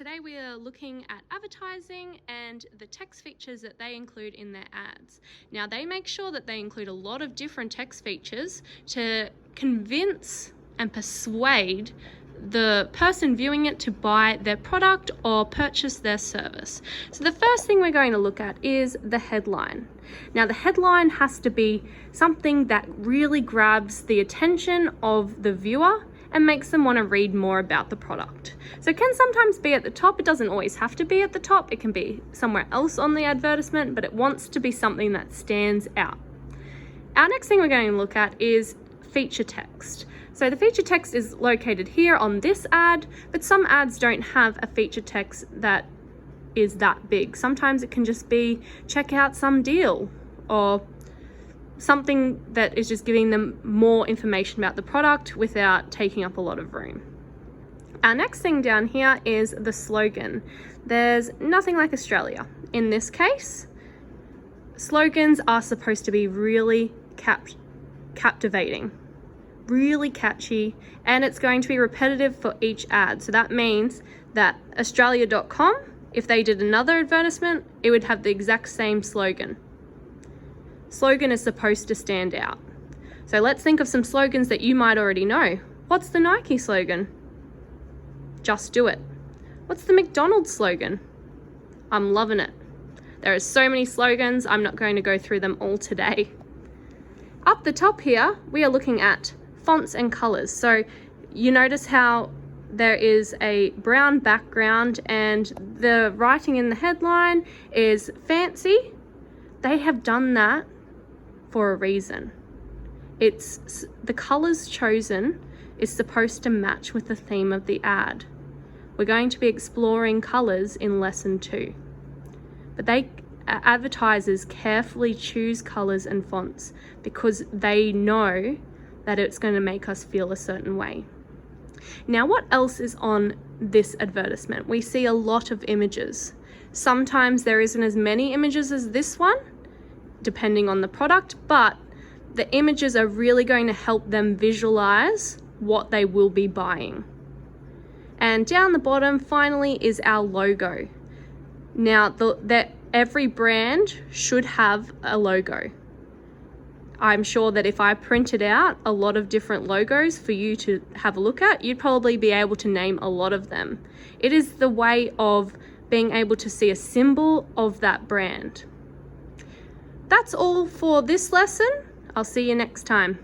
Today we are looking at advertising and the text features that they include in their ads. Now they make sure that they include a lot of different text features to convince and persuade the person viewing it to buy their product or purchase their service. So the first thing we're going to look at is the headline. Now the headline has to be something that really grabs the attention of the viewer and makes them want to read more about the product. So it can sometimes be at the top. It doesn't always have to be at the top. It can be somewhere else on the advertisement, but it wants to be something that stands out. Our next thing we're going to look at is feature text. So the feature text is located here on this ad, but some ads don't have a feature text that is that big. Sometimes it can just be check out some deal or something that is just giving them more information about the product without taking up a lot of room. Our next thing down here is the slogan. There's nothing like Australia. In this case, slogans are supposed to be really captivating, really catchy, and it's going to be repetitive for each ad. So that means that Australia.com, if they did another advertisement, it would have the exact same slogan. Slogan is supposed to stand out. So let's think of some slogans that you might already know. What's the Nike slogan? Just do it. What's the McDonald's slogan? I'm loving it. There are so many slogans, I'm not going to go through them all today. Up the top here, we are looking at fonts and colors. So you notice how there is a brown background and the writing in the headline is fancy. They have done that for a reason. It's the colors chosen is supposed to match with the theme of the ad. We're going to be exploring colors in lesson 2. But advertisers carefully choose colors and fonts because they know that it's going to make us feel a certain way. Now, what else is on this advertisement? We see a lot of images. Sometimes there isn't as many images as this one, depending on the product, but the images are really going to help them visualize what they will be buying. And down the bottom, finally, is our logo. Now, every brand should have a logo. I'm sure that if I printed out a lot of different logos for you to have a look at, you'd probably be able to name a lot of them. It is the way of being able to see a symbol of that brand. That's all for this lesson. I'll see you next time.